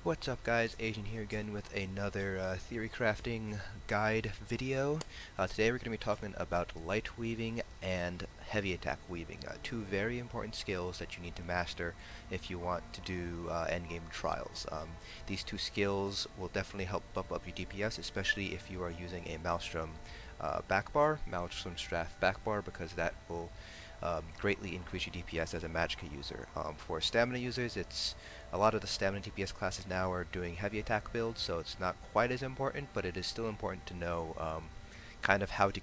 What's up guys, Asian here again with another theory crafting guide video. Today we're going to be talking about light weaving and heavy attack weaving, two very important skills that you need to master if you want to do endgame trials. These two skills will definitely help bump up your DPS, especially if you are using a Maelstrom Maelstrom Strafe backbar, because that will greatly increase your DPS as a Magicka user. For stamina users, a lot of the stamina DPS classes now are doing heavy attack builds, so it's not quite as important, but it is still important to know kind of how to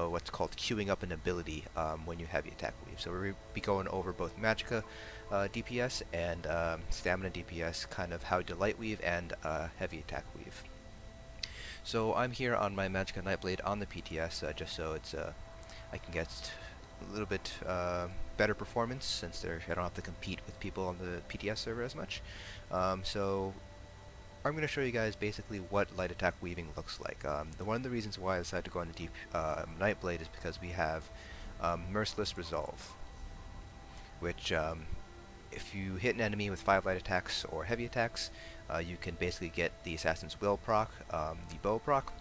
what's called queuing up an ability when you heavy attack weave. So we'll be going over both Magicka DPS and stamina DPS, kind of how to light weave and heavy attack weave. So I'm here on my Magicka Nightblade on the PTS, just so I can get a little bit better performance, since I don't have to compete with people on the PTS server as much. So I'm going to show you guys basically what light attack weaving looks like. One of the reasons why I decided to go on the deep Nightblade is because we have Merciless Resolve, which if you hit an enemy with 5 light attacks or heavy attacks, you can basically get the Assassin's Will proc, the bow proc,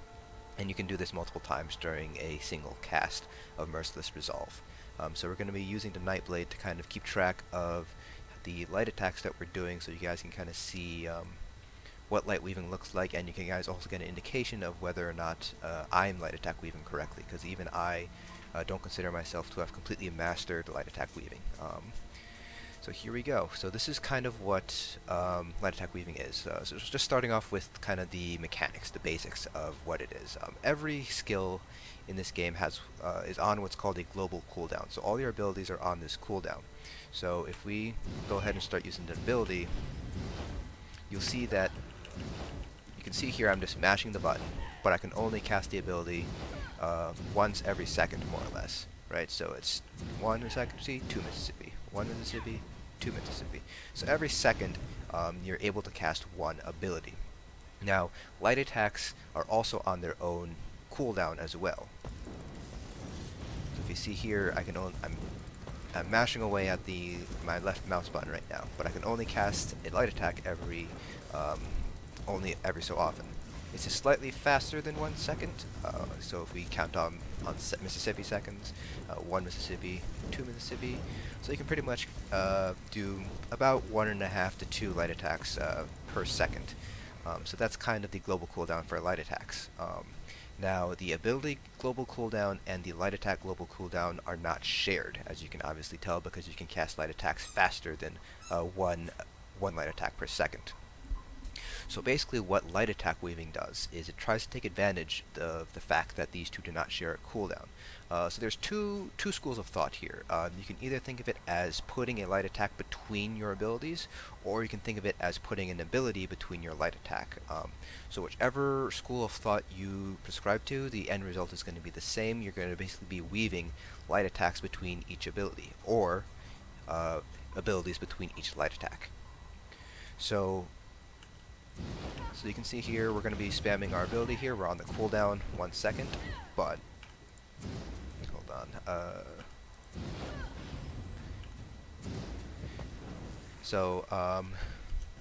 and you can do this multiple times during a single cast of Merciless Resolve. So we're going to be using the Nightblade to kind of keep track of the light attacks that we're doing, so you guys can kind of see what light weaving looks like, and you can guys also get an indication of whether or not I'm light attack weaving correctly, because even I don't consider myself to have completely mastered light attack weaving. So here we go. So this is kind of what light attack weaving is. So just starting off with kind of the mechanics, the basics of what it is. Every skill in this game is on what's called a global cooldown. So all your abilities are on this cooldown. So if we go ahead and start using the ability, you'll see that you can see here I'm just mashing the button, but I can only cast the ability once every second, more or less. Right? So it's 1 Mississippi, 2 Mississippi. 1 Mississippi, 2 Mississippi. So every second, you're able to cast one ability. Now, light attacks are also on their own cooldown as well. So if you see here, I'm mashing away at my left mouse button right now, but I can only cast a light attack only every so often. It's just slightly faster than 1 second, so if we count on Mississippi seconds, 1 Mississippi, 2 Mississippi, so you can pretty much do about 1.5 to 2 light attacks per second. So that's kind of the global cooldown for light attacks. Now, the ability global cooldown and the light attack global cooldown are not shared, as you can obviously tell, because you can cast light attacks faster than one light attack per second. So basically what light attack weaving does is it tries to take advantage of the fact that these two do not share a cooldown. So there's two schools of thought here. You can either think of it as putting a light attack between your abilities, or you can think of it as putting an ability between your light attack. So whichever school of thought you prescribe to, the end result is going to be the same. You're going to basically be weaving light attacks between each ability, or abilities between each light attack. So you can see here we're going to be spamming our ability here. We're on the cooldown 1 second, but hold on.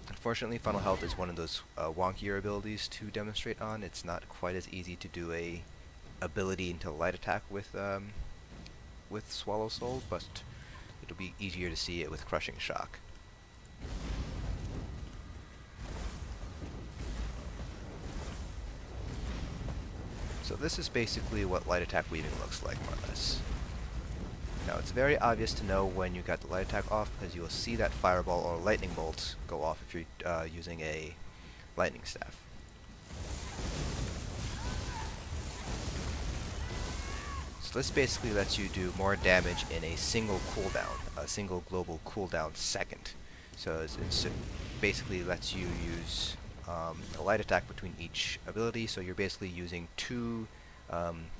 Unfortunately, Funnel Health is one of those wonkier abilities to demonstrate on. It's not quite as easy to do a ability into light attack with Swallow Soul, but it'll be easier to see it with Crushing Shock. So this is basically what light attack weaving looks like, more or less. Now it's very obvious to know when you got the light attack off, because you will see that fireball or lightning bolt go off if you're using a lightning staff. So this basically lets you do more damage in a single cooldown, a single global cooldown second. So it basically lets you use a light attack between each ability, so you're basically using 2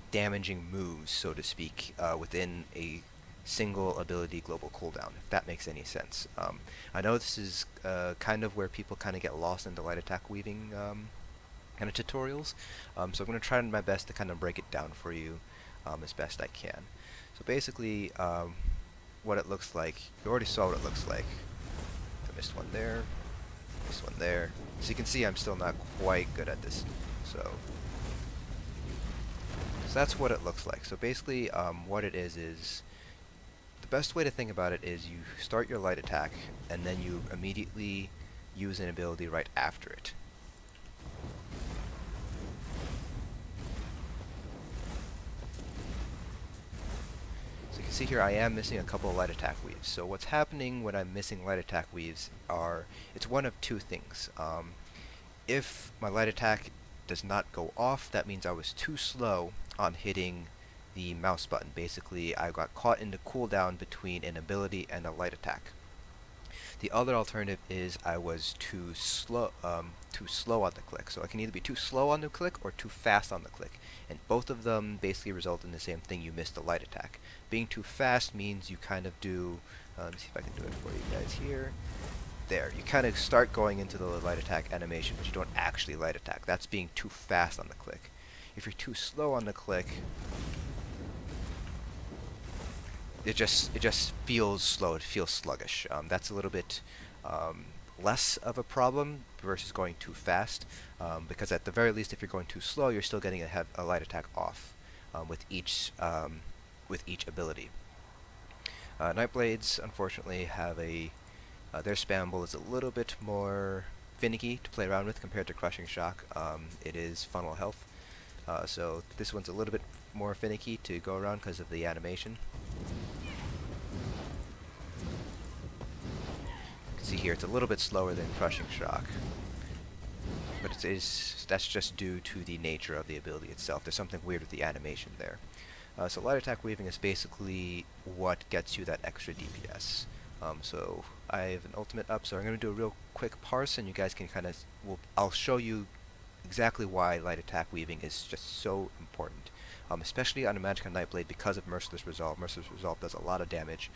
damaging moves, so to speak, within a single ability global cooldown, if that makes any sense. I know this is kind of where people kind of get lost in the light attack weaving kind of tutorials, so I'm going to try my best to kind of break it down for you as best I can. So basically, what it looks like, you already saw what it looks like. I missed one there. This one there. So you can see I'm still not quite good at this. So that's what it looks like. So basically, what it is the best way to think about it is you start your light attack, and then you immediately use an ability right after it. So you can see here I am missing a couple of light attack weaves. So what's happening when I'm missing light attack weaves it's one of two things. If my light attack does not go off, that means I was too slow on hitting the mouse button. Basically, I got caught in the cooldown between an ability and a light attack. The other alternative is I was too slow on the click. So I can either be too slow on the click or too fast on the click. And both of them basically result in the same thing: you miss the light attack. Being too fast means you kind of do, let me see if I can do it for you guys here. There, you kind of start going into the light attack animation, but you don't actually light attack. That's being too fast on the click. If you're too slow on the click, it just feels slow. It feels sluggish. That's a little bit less of a problem versus going too fast, because at the very least, if you're going too slow, you're still getting a light attack off with each ability. Nightblades, unfortunately, have their spammable is a little bit more finicky to play around with compared to Crushing Shock. It is funnel health, so this one's a little bit more finicky to go around because of the animation. You can see here it's a little bit slower than Crushing Shock, but that's just due to the nature of the ability itself. There's something weird with the animation there. So light attack weaving is basically what gets you that extra DPS. So I have an ultimate up, so I'm going to do a real quick parse, and you guys can I'll show you exactly why light attack weaving is just so important, especially on a Magicka Nightblade because of Merciless Resolve. Merciless Resolve does a lot of damage,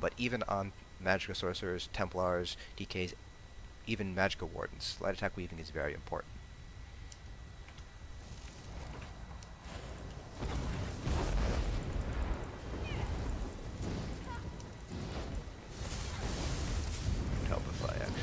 but even on Magicka Sorcerers, Templars, DKs, even Magicka Wardens, light attack weaving is very important. Helpify, actually.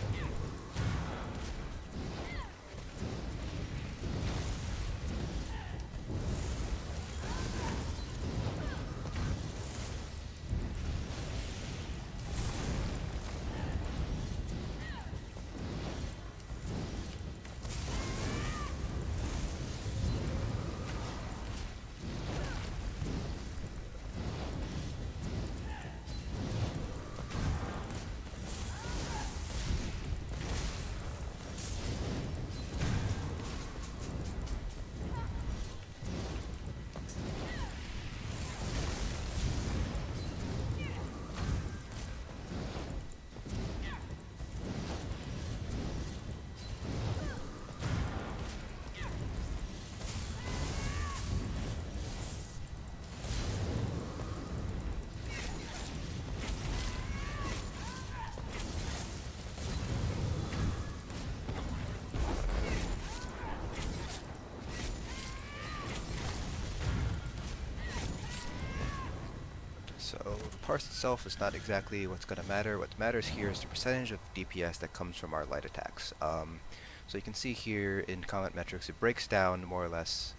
So the parse itself is not exactly what's going to matter. What matters here is the percentage of DPS that comes from our light attacks. So you can see here in Combat Metrics, it breaks down more or less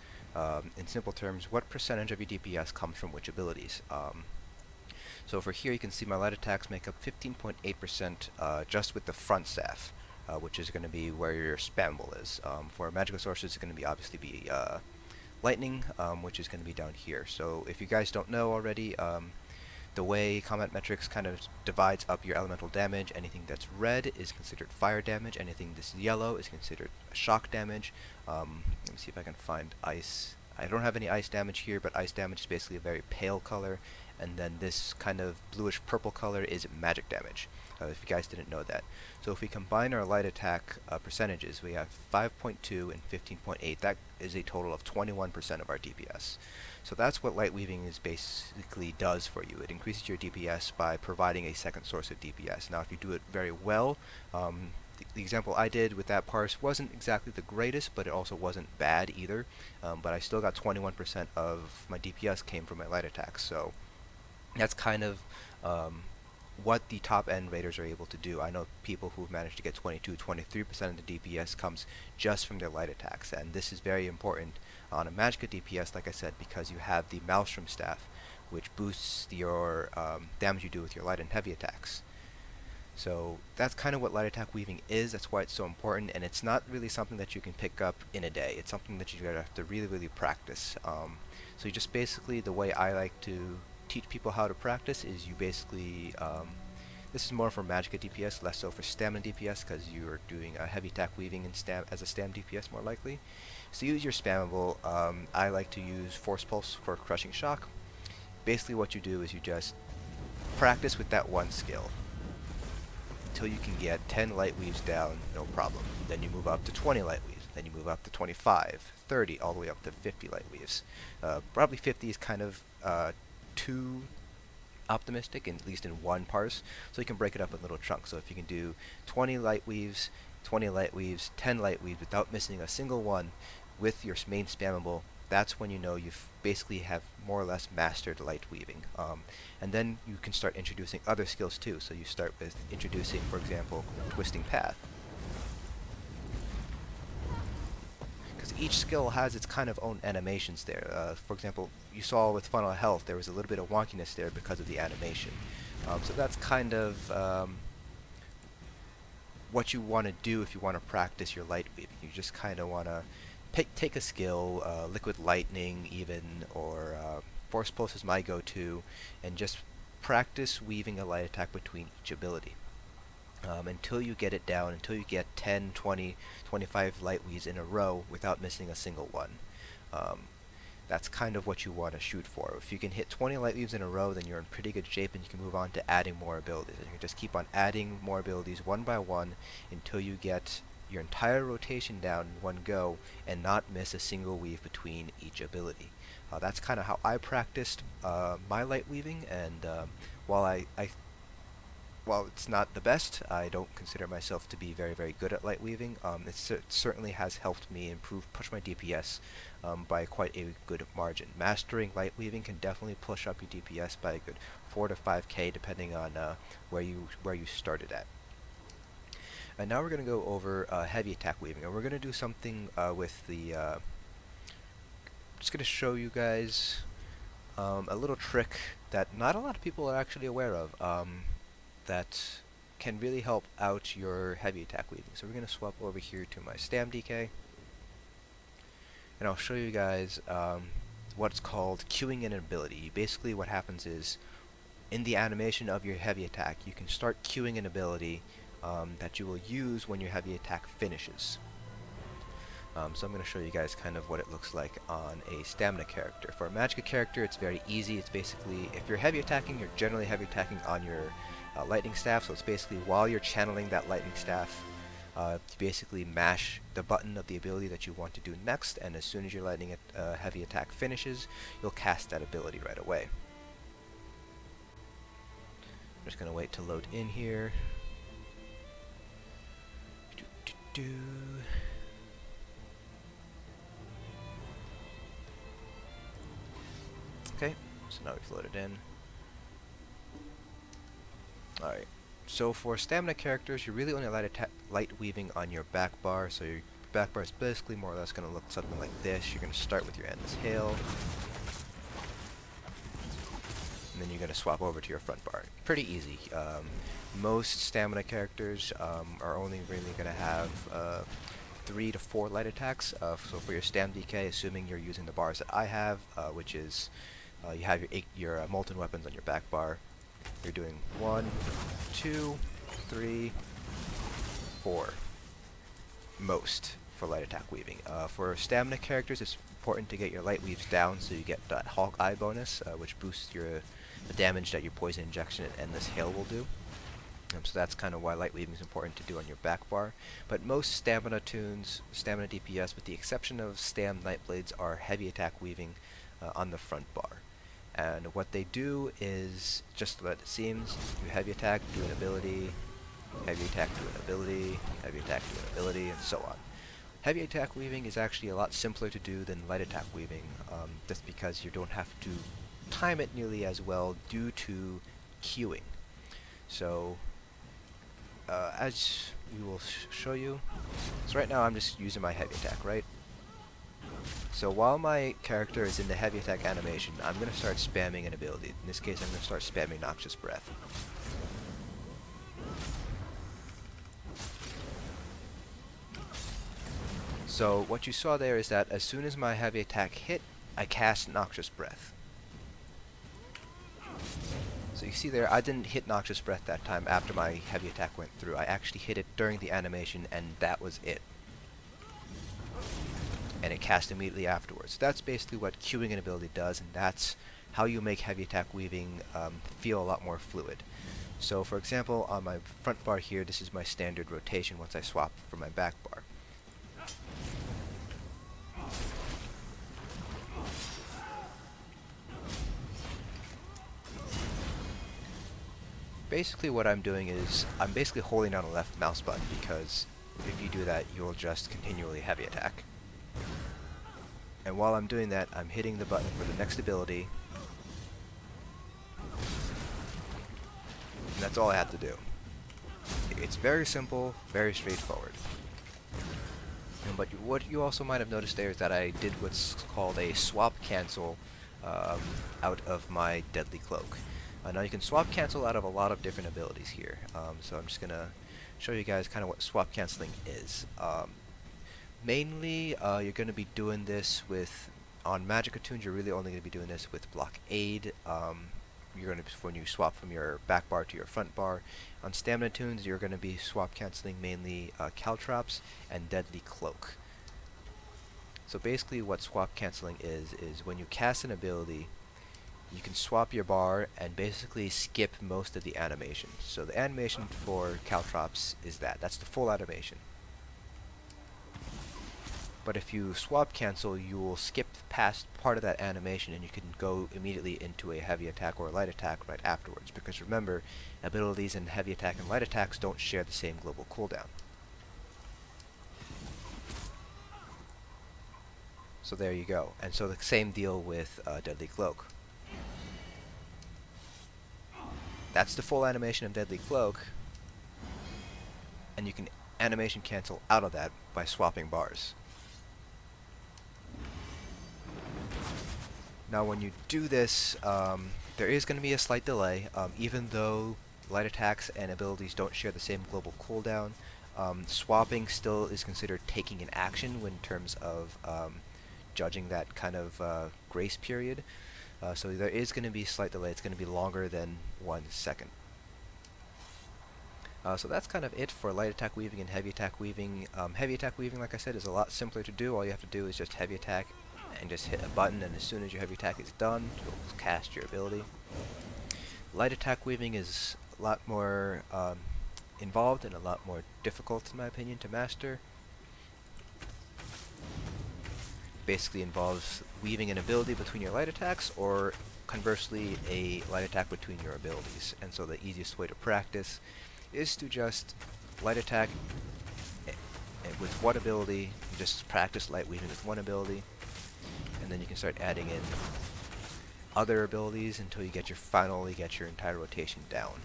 in simple terms what percentage of your DPS comes from which abilities. So for here you can see my light attacks make up 15.8% just with the front staff, which is going to be where your spammable is. For Magicka Sorcerers, it's going to be obviously Lightning, which is going to be down here. So if you guys don't know already, the way Combat Metrics kind of divides up your elemental damage, anything that's red is considered fire damage, anything that's yellow is considered shock damage. Let me see if I can find ice. I don't have any ice damage here, but ice damage is basically a very pale color, and then this kind of bluish purple color is magic damage, if you guys didn't know that. So if we combine our light attack percentages, we have 5.2 and 15.8. That is a total of 21% of our DPS. So that's what light weaving is basically does for you. It increases your DPS by providing a second source of DPS. Now if you do it very well, the example I did with that parse wasn't exactly the greatest, but it also wasn't bad either. But I still got 21% of my DPS came from my light attacks. So that's kind of what the top end raiders are able to do. I know people who've managed to get 22, 23% of the DPS comes just from their light attacks, and this is very important on a Magicka DPS, like I said, because you have the Maelstrom Staff, which boosts your damage you do with your light and heavy attacks. So that's kind of what light attack weaving is. That's why it's so important, and it's not really something that you can pick up in a day. It's something that you're going to have to really, really practice. So you just basically, the way I like to teach people how to practice is you basically, this is more for Magicka DPS, less so for Stamina DPS, because you're doing a heavy attack weaving in as a Stam DPS more likely. So use your spammable. I like to use Force Pulse for Crushing Shock. Basically what you do is you just practice with that one skill until you can get 10 light weaves down, no problem. Then you move up to 20 light weaves, then you move up to 25, 30, all the way up to 50 light weaves. Probably 50 is kind of too optimistic, at least in one parse, so you can break it up in little chunks. So if you can do 20 light weaves, 20 light weaves, 10 light weaves without missing a single one with your main spammable, that's when you know you've basically have more or less mastered light weaving. And then you can start introducing other skills too. So you start with introducing, for example, Twisting Path. Because each skill has its kind of own animations there. For example, you saw with Funnel Health, there was a little bit of wonkiness there because of the animation. So that's kind of what you want to do if you want to practice your light weaving. You just kind of want to take a skill, Liquid Lightning even, or Force Pulse is my go-to, and just practice weaving a light attack between each ability. Until you get it down, until you get 10, 20, 25 light weaves in a row without missing a single one. That's kind of what you want to shoot for. If you can hit 20 light weaves in a row, then you're in pretty good shape and you can move on to adding more abilities. And you can just keep on adding more abilities one by one until you get your entire rotation down in one go and not miss a single weave between each ability. That's kind of how I practiced my light weaving, and while it's not the best, I don't consider myself to be very, very good at light weaving. It certainly has helped me push my DPS by quite a good margin. Mastering light weaving can definitely push up your DPS by a good 4 to 5k depending on where you started at. And now we're going to go over heavy attack weaving, and we're going to do something with the just going to show you guys a little trick that not a lot of people are actually aware of, that can really help out your heavy attack weaving. So we're going to swap over here to my Stam DK, and I'll show you guys what's called queuing an ability. Basically what happens is, in the animation of your heavy attack, you can start queuing an ability that you will use when your heavy attack finishes. So I'm going to show you guys kind of what it looks like on a stamina character. For a Magicka character, it's very easy. It's basically, if you're heavy attacking, you're generally heavy attacking on your lightning staff, so it's basically while you're channeling that lightning staff, you basically mash the button of the ability that you want to do next, and as soon as your lightning heavy attack finishes, you'll cast that ability right away. I'm just going to wait to load in here. Okay, so now we've loaded in. Alright, so for stamina characters, you're really only light weaving on your back bar, so your back bar is basically more or less going to look something like this. You're going to start with your Endless Hail, and then you're going to swap over to your front bar. Pretty easy. Most stamina characters are only really going to have 3 to 4 light attacks. So for your Stam DK, assuming you're using the bars that I have, which is you have your molten weapons on your back bar, you're doing 1, 2, 3, 4 most for light attack weaving. For stamina characters, it's important to get your light weaves down so you get that Hawkeye bonus, which boosts the damage that your poison injection and Endless Hail will do. So that's kind of why light weaving is important to do on your back bar. But most stamina tunes, stamina DPS, with the exception of Stam Nightblades, are heavy attack weaving on the front bar. And what they do is just what it seems. You heavy attack, do an ability, heavy attack, do an ability, heavy attack, do an ability, and so on. Heavy attack weaving is actually a lot simpler to do than light attack weaving, just because you don't have to time it nearly as well due to queuing. So as we will show you, so right now I'm just using my heavy attack, right? So while my character is in the heavy attack animation, I'm going to start spamming an ability. In this case, I'm going to start spamming Noxious Breath. So what you saw there is that as soon as my heavy attack hit, I cast Noxious Breath. So you see there, I didn't hit Noxious Breath that time after my heavy attack went through. I actually hit it during the animation, and that was it. And it cast immediately afterwards. That's basically what queuing an ability does, and that's how you make heavy attack weaving feel a lot more fluid. So for example, on my front bar here, this is my standard rotation once I swap from my back bar. Basically what I'm doing is, I'm basically holding down the left mouse button, because if you do that, you'll just continually heavy attack. And while I'm doing that, I'm hitting the button for the next ability. And that's all I have to do. It's very simple, very straightforward. But what you also might have noticed there is that I did what's called a swap cancel out of my Deadly Cloak. Now you can swap cancel out of a lot of different abilities here, so I'm just going to show you guys kind of what swap canceling is. Mainly, you're going to be doing this with, on Magicka Toons, you're really only going to be doing this with Blockade. You're going to, when you swap from your back bar to your front bar. On Stamina Toons, you're going to be swap canceling mainly Caltrops and Deadly Cloak. So basically what swap canceling is when you cast an ability, you can swap your bar and basically skip most of the animation. So the animation for Caltrops is that's the full animation. But if you swap cancel, you will skip past part of that animation and you can go immediately into a heavy attack or a light attack right afterwards. Because remember, abilities in heavy attack and light attacks don't share the same global cooldown. So there you go. And so the same deal with Deadly Cloak. That's the full animation of Deadly Cloak, and you can animation cancel out of that by swapping bars. Now when you do this, there is going to be a slight delay, even though light attacks and abilities don't share the same global cooldown. Swapping still is considered taking an action in terms of judging that kind of grace period. So there is going to be a slight delay. It's going to be longer than 1 second. So that's kind of it for light attack weaving and heavy attack weaving. Heavy attack weaving, like I said, is a lot simpler to do. All you have to do is just heavy attack and just hit a button, and as soon as your heavy attack is done, you'll cast your ability. Light attack weaving is a lot more involved and a lot more difficult, in my opinion, to master. Basically involves weaving an ability between your light attacks, or conversely a light attack between your abilities. And so the easiest way to practice is to just light attack with one ability, just practice light weaving with one ability, and then you can start adding in other abilities until you finally get your entire rotation down.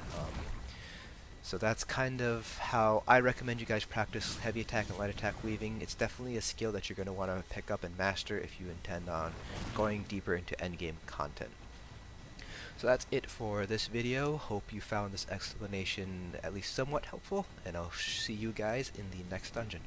So that's kind of how I recommend you guys practice heavy attack and light attack weaving. It's definitely a skill that you're going to want to pick up and master if you intend on going deeper into endgame content. So that's it for this video. Hope you found this explanation at least somewhat helpful, and I'll see you guys in the next dungeon.